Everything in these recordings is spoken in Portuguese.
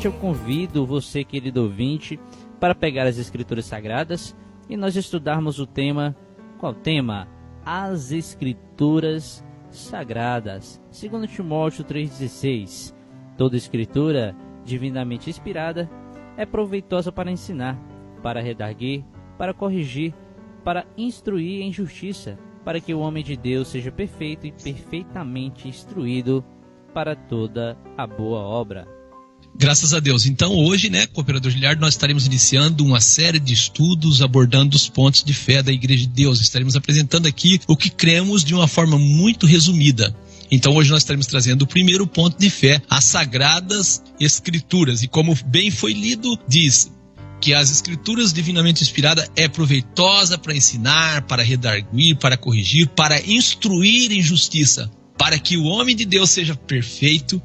eu convido você, querido ouvinte, para pegar as Escrituras Sagradas e nós estudarmos o tema. Qual tema? As Escrituras Sagradas. 2 Timóteo 3,16. Toda Escritura, divinamente inspirada, é proveitosa para ensinar, para redarguir, para corrigir, para instruir em justiça, para que o homem de Deus seja perfeito e perfeitamente instruído para toda a boa obra. Graças a Deus. Então hoje, Cooperador Giliardi, nós estaremos iniciando uma série de estudos abordando os pontos de fé da Igreja de Deus. Estaremos apresentando aqui o que cremos de uma forma muito resumida. Então hoje nós estaremos trazendo o primeiro ponto de fé, as Sagradas Escrituras. E como bem foi lido, diz que as Escrituras divinamente inspiradas é proveitosa para ensinar, para redarguir, para corrigir, para instruir em justiça, para que o homem de Deus seja perfeito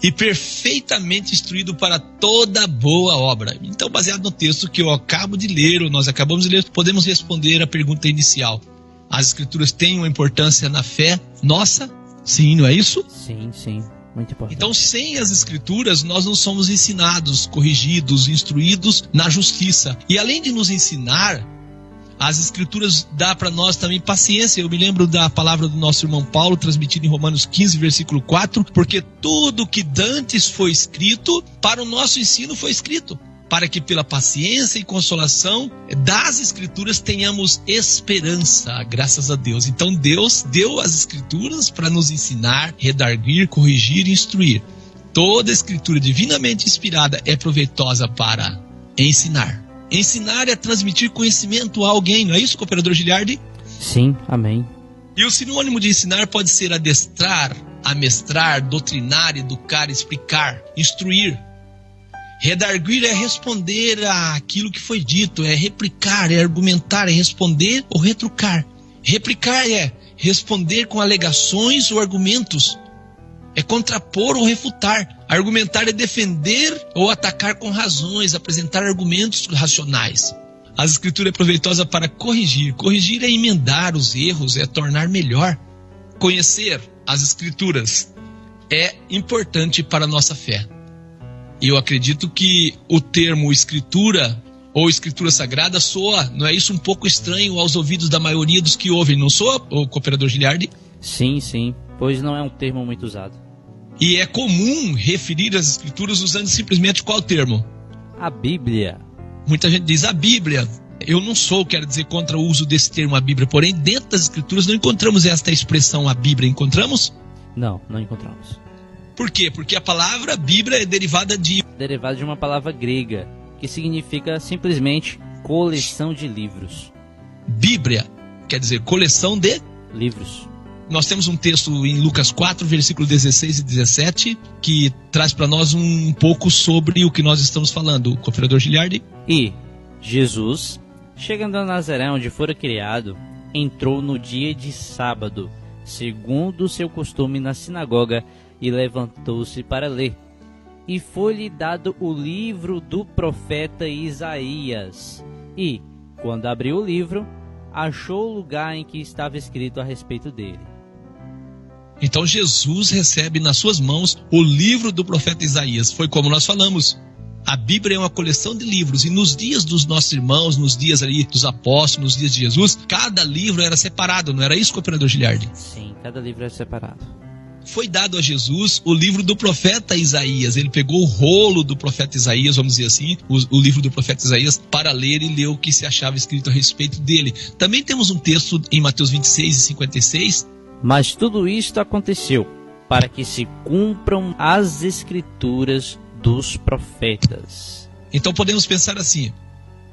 e perfeitamente instruído para toda boa obra. Então, baseado no texto que eu acabo de ler, ou nós acabamos de ler, podemos responder a pergunta inicial. As Escrituras têm uma importância na fé nossa? Sim, não é isso? Sim, muito importante. Então, sem as Escrituras, nós não somos ensinados, corrigidos, instruídos na justiça. E além de nos ensinar, as Escrituras dão para nós também paciência. Eu me lembro da palavra do nosso irmão Paulo, transmitida em Romanos 15, versículo 4, porque tudo que dantes foi escrito, para o nosso ensino foi escrito, para que pela paciência e consolação das Escrituras tenhamos esperança, graças a Deus. Então Deus deu as Escrituras para nos ensinar, redarguir, corrigir e instruir. Toda Escritura divinamente inspirada é proveitosa para ensinar. Ensinar é transmitir conhecimento a alguém, não é isso, Cooperador Giliardi? Sim, amém. E o sinônimo de ensinar pode ser adestrar, amestrar, doutrinar, educar, explicar, instruir. Redarguir é responder àquilo que foi dito, é replicar, é argumentar, é responder ou retrucar. Replicar é responder com alegações ou argumentos. É contrapor ou refutar. Argumentar é defender ou atacar com razões, apresentar argumentos racionais. A Escritura é proveitosa para corrigir. Corrigir é emendar os erros, é tornar melhor. Conhecer as Escrituras é importante para a nossa fé. E eu acredito que o termo Escritura ou Escritura Sagrada soa, não é isso, um pouco estranho aos ouvidos da maioria dos que ouvem, não soa, o Cooperador Giliardi? Sim, pois não é um termo muito usado. E é comum referir as Escrituras usando simplesmente qual termo? A Bíblia. Muita gente diz a Bíblia. Eu não sou, quero dizer, contra o uso desse termo a Bíblia, porém dentro das Escrituras não encontramos esta expressão a Bíblia, encontramos? Não encontramos. Por quê? Porque a palavra Bíblia é derivada de uma palavra grega, que significa simplesmente coleção de livros. Bíblia quer dizer coleção de livros. Nós temos um texto em Lucas 4, versículo 16 e 17, que traz para nós um pouco sobre o que nós estamos falando. Cooperador Giliardi? E Jesus, chegando a Nazaré, onde fora criado, entrou no dia de sábado, segundo o seu costume, na sinagoga, e levantou-se para ler. E foi-lhe dado o livro do profeta Isaías. E, quando abriu o livro, achou o lugar em que estava escrito a respeito dele. Então Jesus recebe nas suas mãos o livro do profeta Isaías. Foi como nós falamos. A Bíblia é uma coleção de livros. E nos dias dos nossos irmãos, nos dias ali dos apóstolos, nos dias de Jesus, cada livro era separado. Não era isso, Cooperador Giliardi? Sim, cada livro era separado. Foi dado a Jesus o livro do profeta Isaías. Ele pegou o rolo do profeta Isaías, vamos dizer assim, o livro do profeta Isaías, para ler e ler o que se achava escrito a respeito dele. Também temos um texto em Mateus 26 e 56. Mas tudo isto aconteceu para que se cumpram as Escrituras dos profetas. Então podemos pensar assim: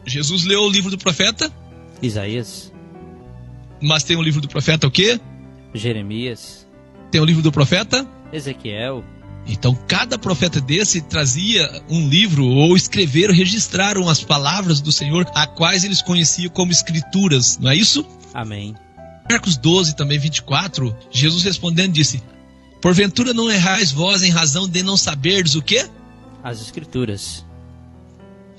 Jesus leu o livro do profeta Isaías. Mas tem o livro do profeta o quê? Jeremias. Tem o livro do profeta Ezequiel. Então cada profeta desse trazia um livro, ou escreveram, registraram as palavras do Senhor, a quais eles conheciam como escrituras, não é isso? Amém. Marcos 12, também 24, Jesus respondendo disse: porventura não errais vós em razão de não saberdes o quê? As Escrituras.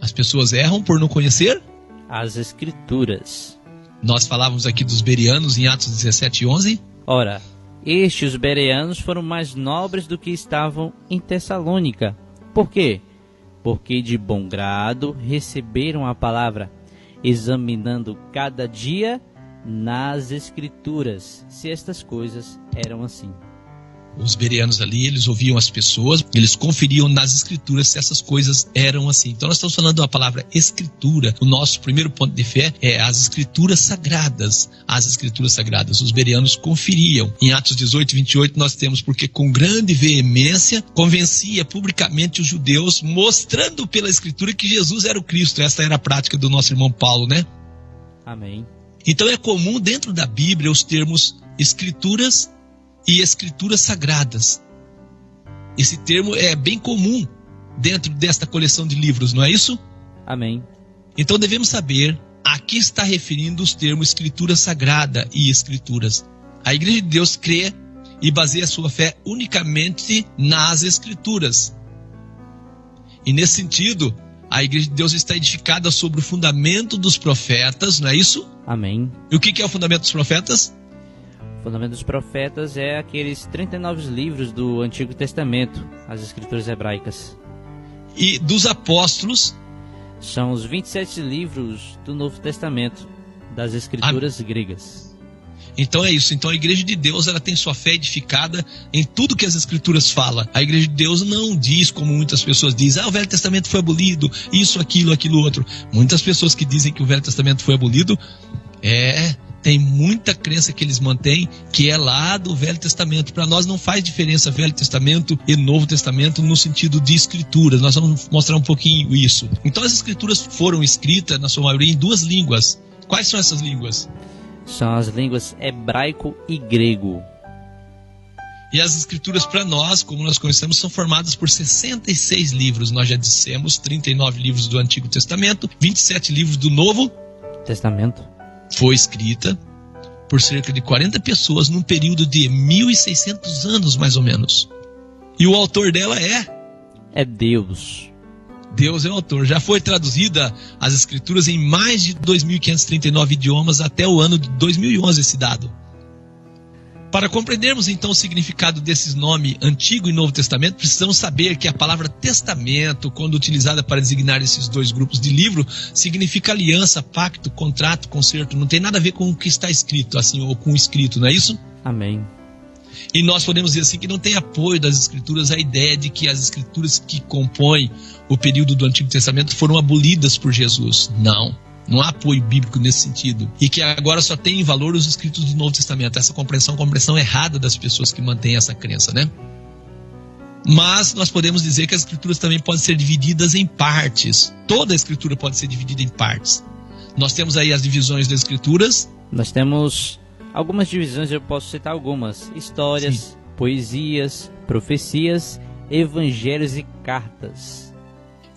As pessoas erram por não conhecer as Escrituras. Nós falávamos aqui dos bereanos em Atos 17 e 11. Ora, estes bereanos foram mais nobres do que estavam em Tessalônica. Por quê? porque de bom grado receberam a palavra, examinando cada dia nas Escrituras, se estas coisas eram assim. Os bereanos ali, eles ouviam as pessoas, eles conferiam nas escrituras se essas coisas eram assim. Então nós estamos falando da palavra escritura. O nosso primeiro ponto de fé é as escrituras sagradas. As escrituras sagradas. Os bereanos conferiam. Em Atos 18, 28 nós temos, porque com grande veemência convencia publicamente os judeus, mostrando pela escritura que Jesus era o Cristo. Essa era a prática do nosso irmão Paulo, né? Amém. Então é comum dentro da Bíblia os termos escrituras e escrituras sagradas. Esse termo é bem comum dentro desta coleção de livros, não é isso? Amém. Então devemos saber a que está referindo os termos escritura sagrada e escrituras. A Igreja de Deus crê e baseia a sua fé unicamente nas escrituras. E nesse sentido, a Igreja de Deus está edificada sobre o fundamento dos profetas, não é isso? Amém. E o que é o fundamento dos profetas? O fundamento dos profetas é aqueles 39 livros do Antigo Testamento, as escrituras hebraicas. E dos apóstolos? São os 27 livros do Novo Testamento, das escrituras gregas. Então é isso. Então a Igreja de Deus, ela tem sua fé edificada em tudo que as escrituras falam. A Igreja de Deus não diz, como muitas pessoas dizem, o Velho Testamento foi abolido, isso, aquilo, aquilo, outro. Muitas pessoas que dizem que o Velho Testamento foi abolido, tem muita crença que eles mantêm que é lá do Velho Testamento. Para nós não faz diferença Velho Testamento e Novo Testamento no sentido de escritura. Nós vamos mostrar um pouquinho isso. Então as escrituras foram escritas, na sua maioria, em duas línguas. Quais são essas línguas? São as línguas hebraico e grego. E as escrituras para nós, como nós conhecemos, são formadas por 66 livros. Nós já dissemos, 39 livros do Antigo Testamento, 27 livros do Novo Testamento. Foi escrita por cerca de 40 pessoas num período de 1.600 anos, mais ou menos. E o autor dela é Deus. Deus é o autor. Já foi traduzida as escrituras em mais de 2.539 idiomas até o ano de 2011, esse dado. Para compreendermos então o significado desses nomes Antigo e Novo Testamento, precisamos saber que a palavra testamento, quando utilizada para designar esses dois grupos de livro, significa aliança, pacto, contrato, concerto. Não tem nada a ver com o que está escrito, assim, ou com o escrito, não é isso? Amém. E nós podemos dizer assim que não tem apoio das escrituras a ideia de que as escrituras que compõem o período do Antigo Testamento foram abolidas por Jesus. Não há apoio bíblico nesse sentido. E que agora só tem em valor os escritos do Novo Testamento. Essa compreensão errada das pessoas que mantêm essa crença, né? Mas nós podemos dizer que as escrituras também podem ser divididas em partes. Toda a escritura pode ser dividida em partes. Nós temos aí as divisões das escrituras. Nós temos algumas divisões, eu posso citar algumas. Histórias, sim, poesias, profecias, evangelhos e cartas.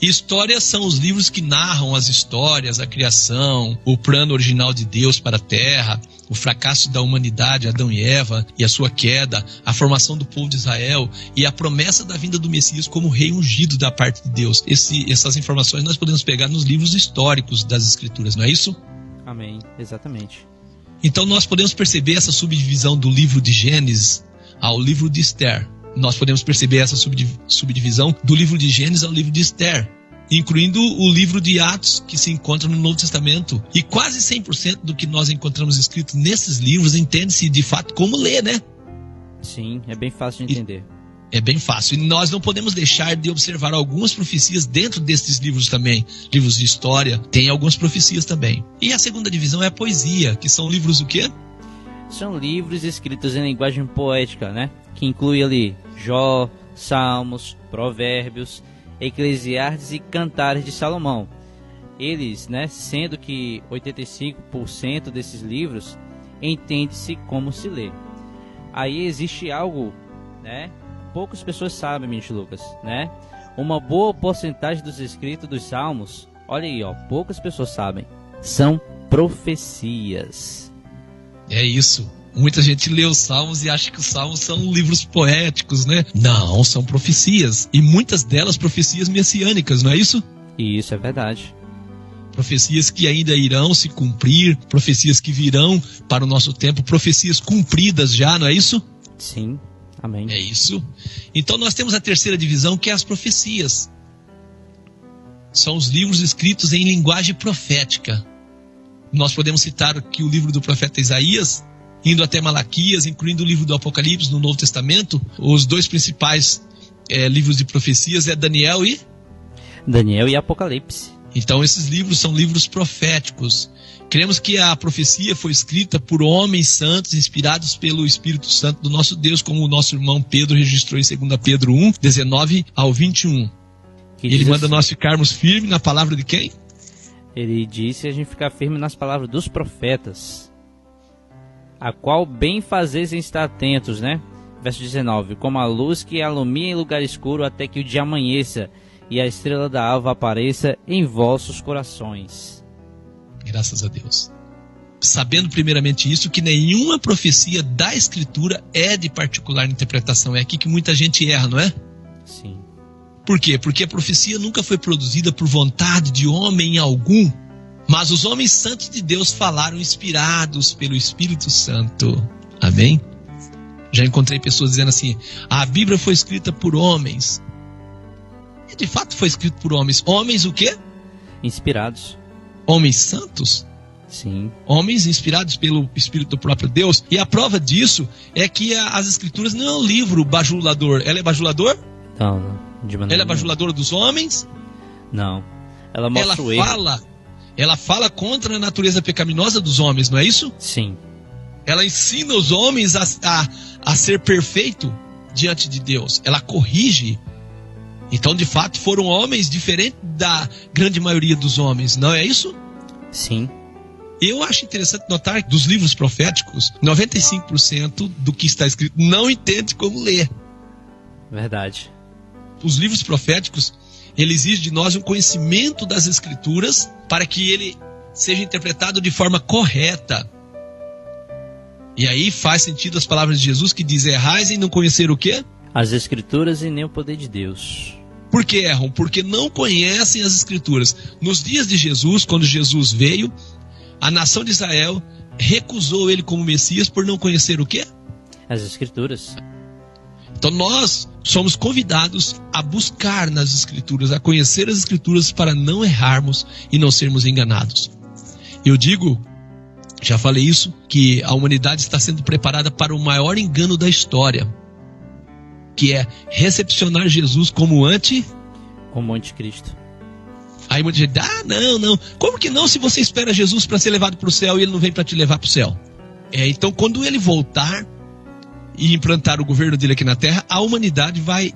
Histórias são os livros que narram as histórias, a criação, o plano original de Deus para a Terra, o fracasso da humanidade, Adão e Eva, e a sua queda, a formação do povo de Israel e a promessa da vinda do Messias como rei ungido da parte de Deus. Essas informações nós podemos pegar nos livros históricos das Escrituras, não é isso? Amém, exatamente. Então nós podemos perceber essa subdivisão do livro de Gênesis ao livro de Esther. Nós podemos perceber essa subdivisão do livro de Gênesis ao livro de Esther, incluindo o livro de Atos, que se encontra no Novo Testamento. E quase 100% do que nós encontramos escrito nesses livros entende-se de fato como ler, né? Sim, é bem fácil de entender. É bem fácil. E nós não podemos deixar de observar algumas profecias dentro desses livros também. Livros de história, tem algumas profecias também. E a segunda divisão é a poesia, que são livros o quê? São livros escritos em linguagem poética, né? Que inclui ali Jó, Salmos, Provérbios, Eclesiastes e Cantares de Salomão. Eles, né, sendo que 85% desses livros entende-se como se lê. Aí existe algo, né? Poucas pessoas sabem, ministro Lucas, né? Uma boa porcentagem dos escritos dos Salmos, olha aí, ó, poucas pessoas sabem, são profecias. É isso. Muita gente lê os Salmos e acha que os Salmos são livros poéticos, né? Não, são profecias. E muitas delas profecias messiânicas, não é isso? Isso é verdade. Profecias que ainda irão se cumprir, profecias que virão para o nosso tempo, profecias cumpridas já, não é isso? Sim, amém. É isso. Então nós temos a terceira divisão, que é as profecias. são os livros escritos em linguagem profética. Nós podemos citar aqui o livro do profeta Isaías, indo até Malaquias, incluindo o livro do Apocalipse no Novo Testamento. Os dois principais livros de profecias é Daniel e Apocalipse. Então esses livros são livros proféticos. Cremos que a profecia foi escrita por homens santos, inspirados pelo Espírito Santo do nosso Deus, como o nosso irmão Pedro registrou em 2 Pedro 1, 19 ao 21. Ele manda nós ficarmos firmes na palavra de quem? Ele disse a gente ficar firme nas palavras dos profetas, a qual bem fazeis em estar atentos, né? Verso 19, como a luz que alumia em lugar escuro até que o dia amanheça e a estrela da alva apareça em vossos corações. Graças a Deus. Sabendo primeiramente isso, que nenhuma profecia da Escritura é de particular interpretação. É aqui que muita gente erra, não é? Sim. Por quê? Porque a profecia nunca foi produzida por vontade de homem algum, mas os homens santos de Deus falaram inspirados pelo Espírito Santo. Amém? Já encontrei pessoas dizendo assim, a Bíblia foi escrita por homens. E de fato foi escrito por homens. Homens o quê? Inspirados. Homens santos? Sim. Homens inspirados pelo Espírito do próprio Deus. E a prova disso é que as Escrituras não é um livro bajulador. Ela é bajulador? Não, de maneira Ela é bajuladora dos homens? Não. Ela mostra o erro. Ela fala contra a natureza pecaminosa dos homens, não é isso? Sim. Ela ensina os homens a ser perfeito diante de Deus. Ela corrige. Então, de fato, foram homens diferentes da grande maioria dos homens, não é isso? Sim. Eu acho interessante notar que dos livros proféticos, 95% do que está escrito não entende como ler. Verdade. Os livros proféticos, ele exige de nós um conhecimento das Escrituras para que ele seja interpretado de forma correta. E aí faz sentido as palavras de Jesus que diz, errais em não conhecer o quê? As Escrituras e nem o poder de Deus. Por que erram? Porque não conhecem as Escrituras. Nos dias de Jesus, quando Jesus veio, a nação de Israel recusou ele como Messias por não conhecer o quê? As Escrituras. Então nós somos convidados a buscar nas Escrituras, a conhecer as Escrituras para não errarmos e não sermos enganados. Eu digo, já falei isso, que a humanidade está sendo preparada para o maior engano da história, que é recepcionar Jesus como anticristo. Aí muita gente diz, não, como que não se você espera Jesus para ser levado para o céu e ele não vem para te levar para o céu? Então quando ele voltar e implantar o governo dele aqui na terra, a humanidade vai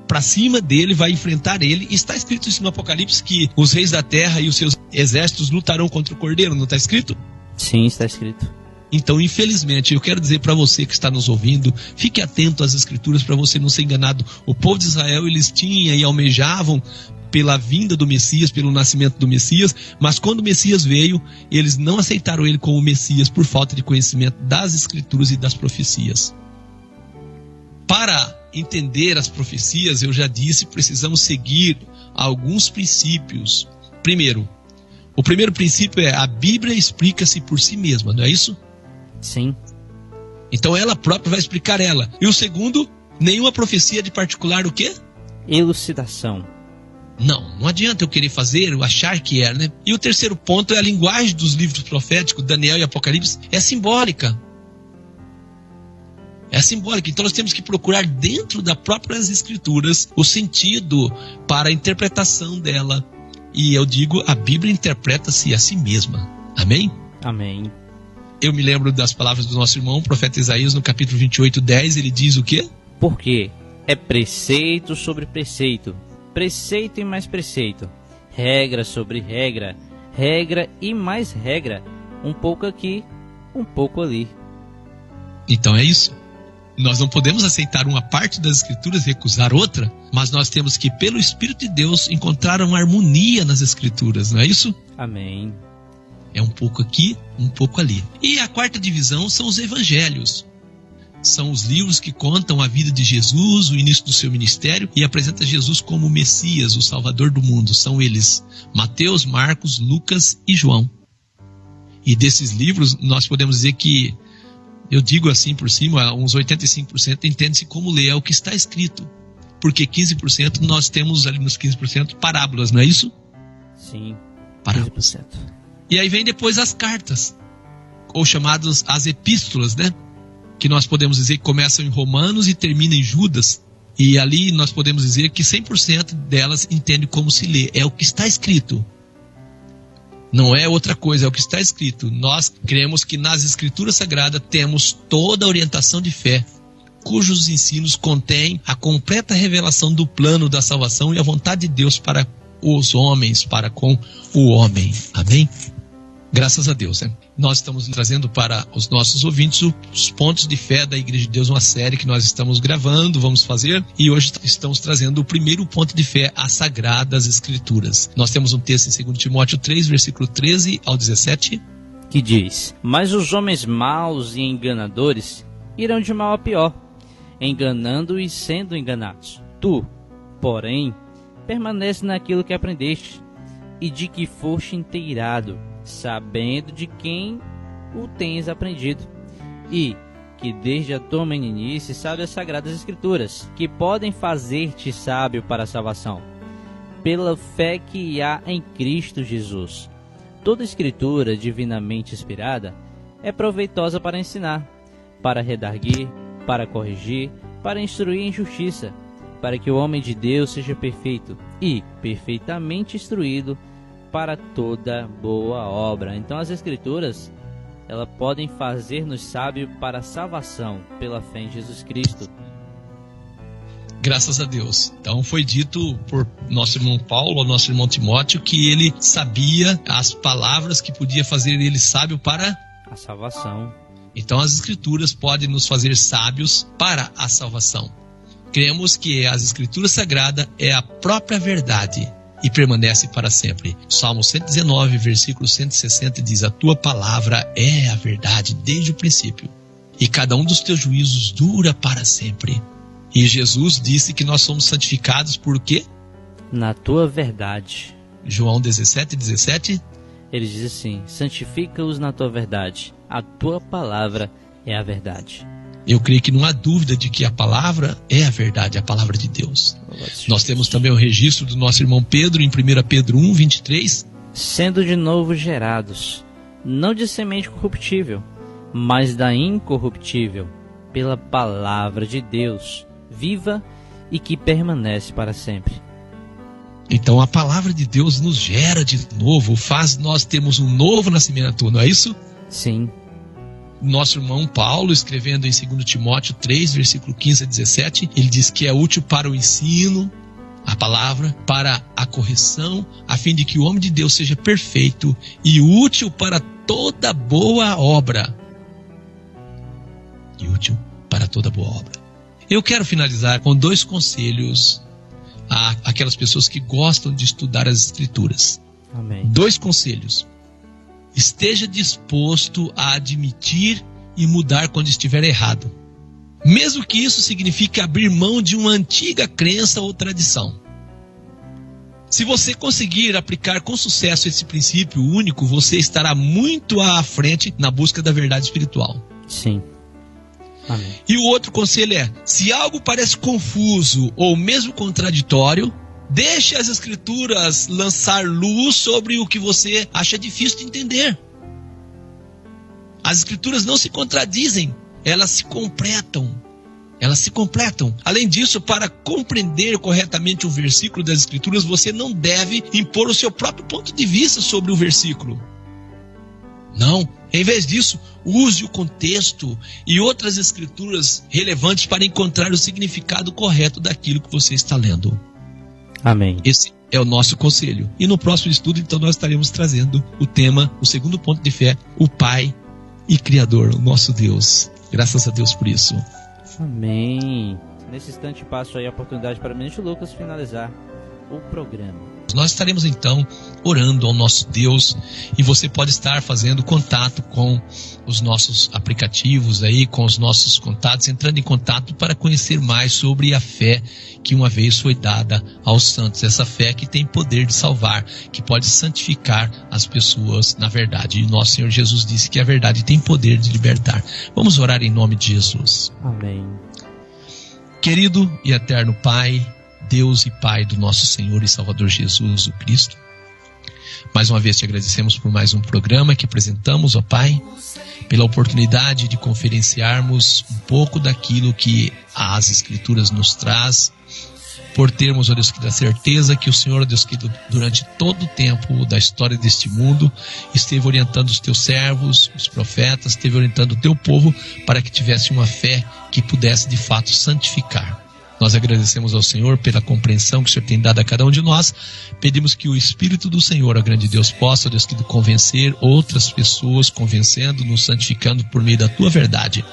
para cima dele, vai enfrentar ele. E está escrito isso no Apocalipse, que os reis da terra e os seus exércitos lutarão contra o Cordeiro, não está escrito? Sim, está escrito. Então, infelizmente, eu quero dizer para você que está nos ouvindo, fique atento às Escrituras para você não ser enganado. O povo de Israel, eles tinham e almejavam pela vinda do Messias, pelo nascimento do Messias, mas quando o Messias veio, eles não aceitaram ele como Messias por falta de conhecimento das Escrituras e das profecias. Para entender as profecias, eu já disse, precisamos seguir alguns princípios. Primeiro, o primeiro princípio é a Bíblia explica-se por si mesma, não é isso? Sim. Então ela própria vai explicar ela. E o segundo, nenhuma profecia de particular o quê? Elucidação. Não adianta eu querer fazer, eu achar que é, né? E o terceiro ponto é a linguagem dos livros proféticos, Daniel e Apocalipse, é simbólica. É simbólica, então nós temos que procurar dentro das próprias Escrituras o sentido para a interpretação dela. E eu digo, a Bíblia interpreta-se a si mesma. Amém? Amém. Eu me lembro das palavras do nosso irmão, o profeta Isaías, no capítulo 28, 10, ele diz o quê? Porque é preceito sobre preceito, preceito e mais preceito, regra sobre regra, regra e mais regra, um pouco aqui, um pouco ali. Então é isso. Nós não podemos aceitar uma parte das Escrituras e recusar outra, mas nós temos que, pelo Espírito de Deus, encontrar uma harmonia nas Escrituras, não é isso? Amém. É um pouco aqui, um pouco ali. E a quarta divisão são os evangelhos. São os livros que contam a vida de Jesus, o início do seu ministério e apresenta Jesus como o Messias, o Salvador do mundo. São eles Mateus, Marcos, Lucas e João. E desses livros nós podemos dizer que, eu digo assim por cima, uns 85% entende-se como ler o que está escrito. Porque 15% nós temos ali nos 15% parábolas, não é isso? Sim, para 15%. E aí vem depois as cartas, ou chamadas as epístolas, né? Que nós podemos dizer que começam em Romanos e terminam em Judas. E ali nós podemos dizer que 100% delas entendem como se lê. É o que está escrito. Não é outra coisa, é o que está escrito. Nós cremos que nas Escrituras Sagradas temos toda a orientação de fé, cujos ensinos contêm a completa revelação do plano da salvação e a vontade de Deus para os homens, para com o homem. Amém? Graças a Deus, né? Nós estamos trazendo para os nossos ouvintes os pontos de fé da Igreja de Deus, uma série que nós estamos gravando, vamos fazer, e hoje estamos trazendo o primeiro ponto de fé, as Sagradas Escrituras. Nós temos um texto em 2 Timóteo 3, versículo 13 ao 17, que diz: Mas os homens maus e enganadores irão de mal a pior, enganando e sendo enganados. Tu, porém, permanece naquilo que aprendeste e de que foste inteirado, sabendo de quem o tens aprendido, e que desde a tua meninice sabe as Sagradas Escrituras, que podem fazer-te sábio para a salvação, pela fé que há em Cristo Jesus. Toda Escritura divinamente inspirada é proveitosa para ensinar, para redarguir, para corrigir, para instruir em justiça, para que o homem de Deus seja perfeito e perfeitamente instruído para toda boa obra. Então as Escrituras, elas podem fazer-nos sábios para a salvação pela fé em Jesus Cristo. Graças a Deus. Então foi dito por nosso irmão Paulo, ou nosso irmão Timóteo, que ele sabia as palavras que podia fazer ele sábio para a salvação. Então as Escrituras podem nos fazer sábios para a salvação. Cremos que as Escrituras Sagradas é a própria verdade e permanece para sempre. Salmo 119, versículo 160 diz: a tua palavra é a verdade desde o princípio, e cada um dos teus juízos dura para sempre. E Jesus disse que nós somos santificados por quê? Na tua verdade. João 17, 17. Ele diz assim: santifica-os na tua verdade, a tua palavra é a verdade. Eu creio que não há dúvida de que a palavra é a verdade, a palavra de Deus. Nós temos também o registro do nosso irmão Pedro em 1 Pedro 1, 23. Sendo de novo gerados, não de semente corruptível, mas da incorruptível, pela palavra de Deus, viva e que permanece para sempre. Então a palavra de Deus nos gera de novo, faz nós termos um novo nascimento, não é isso? Sim. Nosso irmão Paulo, escrevendo em 2 Timóteo 3, versículo 15 a 17, ele diz que é útil para o ensino, a palavra, para a correção, a fim de que o homem de Deus seja perfeito e útil para toda boa obra. E útil para toda boa obra. Eu quero finalizar com 2 conselhos àquelas pessoas que gostam de estudar as Escrituras. Amém. 2 conselhos. Esteja disposto a admitir e mudar quando estiver errado, mesmo que isso signifique abrir mão de uma antiga crença ou tradição. Se você conseguir aplicar com sucesso esse princípio único, você estará muito à frente na busca da verdade espiritual. Sim. Amém. E o outro conselho é: se algo parece confuso ou mesmo contraditório, deixe as Escrituras lançar luz sobre o que você acha difícil de entender. As Escrituras não se contradizem, elas se completam. Elas se completam. Além disso, para compreender corretamente um versículo das Escrituras, você não deve impor o seu próprio ponto de vista sobre o versículo. Não. Em vez disso, use o contexto e outras Escrituras relevantes para encontrar o significado correto daquilo que você está lendo. Amém. Esse é o nosso conselho. E no próximo estudo, então, nós estaremos trazendo o tema, o segundo ponto de fé, o Pai e Criador, o nosso Deus. Graças a Deus por isso. Amém. Nesse instante passo aí a oportunidade para o ministro Lucas finalizar o programa. Nós estaremos então orando ao nosso Deus e você pode estar fazendo contato com os nossos aplicativos aí, com os nossos contatos, entrando em contato para conhecer mais sobre a fé que uma vez foi dada aos santos, essa fé que tem poder de salvar, que pode santificar as pessoas na verdade. E nosso Senhor Jesus disse que a verdade tem poder de libertar. Vamos orar em nome de Jesus. Amém. Querido e eterno Pai, Deus e Pai do nosso Senhor e Salvador Jesus, o Cristo, Mais uma vez te agradecemos por mais um programa que apresentamos, ó Pai, pela oportunidade de conferenciarmos um pouco daquilo que as Escrituras nos traz, por termos, ó Deus, a certeza que o Senhor, ó Deus, que durante todo o tempo da história deste mundo, esteve orientando os teus servos, os profetas, esteve orientando o teu povo para que tivesse uma fé que pudesse de fato santificar. Nós agradecemos ao Senhor pela compreensão que o Senhor tem dado a cada um de nós. Pedimos que o Espírito do Senhor, ó grande Deus, possa, ó Deus, que convencer outras pessoas, convencendo-nos, santificando por meio da tua verdade,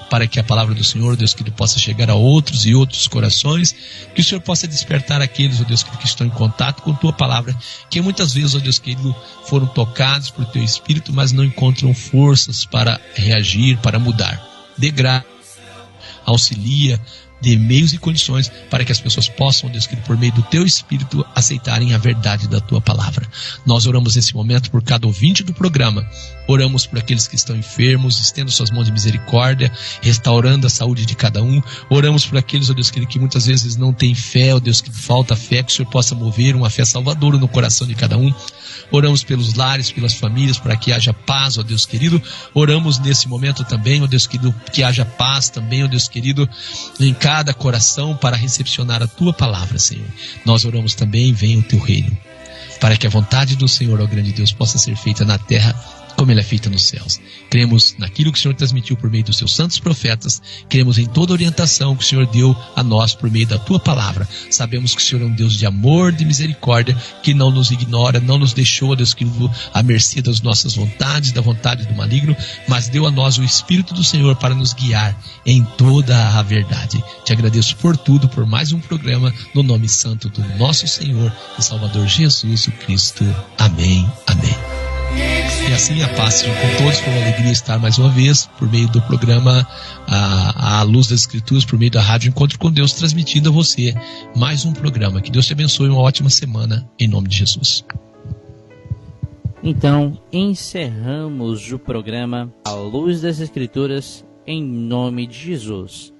para que a palavra do Senhor, ó Deus, que possa chegar a outros e outros corações, que o Senhor possa despertar aqueles, ó Deus, que estão em contato com tua palavra, que muitas vezes, ó Deus, querido, foram tocados por teu Espírito, mas não encontram forças para reagir, para mudar. Dê graça, auxilia, dê meios e condições para que as pessoas possam, Deus querido, por meio do teu Espírito, aceitarem a verdade da tua palavra. Nós oramos nesse momento por cada ouvinte do programa, oramos por aqueles que estão enfermos, estendo suas mãos de misericórdia, restaurando a saúde de cada um. Oramos por aqueles, ó Deus querido, que muitas vezes não têm fé, ó Deus, que falta fé, que o Senhor possa mover uma fé salvadora no coração de cada um. Oramos pelos lares, pelas famílias, para que haja paz, ó Deus querido. Oramos nesse momento também, ó Deus querido, que haja paz também, ó Deus querido, em cada coração para recepcionar a tua palavra, Senhor. Nós oramos também, venha o teu reino, para que a vontade do Senhor, ó grande Deus, possa ser feita na terra como ela é feita nos céus. Cremos naquilo que o Senhor transmitiu por meio dos seus santos profetas, cremos em toda a orientação que o Senhor deu a nós por meio da tua palavra. Sabemos que o Senhor é um Deus de amor, de misericórdia, que não nos ignora, não nos deixou, Deus querido, à mercê das nossas vontades, da vontade do maligno, mas deu a nós o Espírito do Senhor para nos guiar em toda a verdade. Te agradeço por tudo, por mais um programa, no nome santo do nosso Senhor e Salvador Jesus o Cristo. Amém, amém. E assim a paz seja com todos, foi uma alegria estar mais uma vez por meio do programa A Luz das Escrituras, por meio da Rádio Encontro com Deus, transmitindo a você mais um programa. Que Deus te abençoe, uma ótima semana, em nome de Jesus. Então, encerramos o programa A Luz das Escrituras, em nome de Jesus.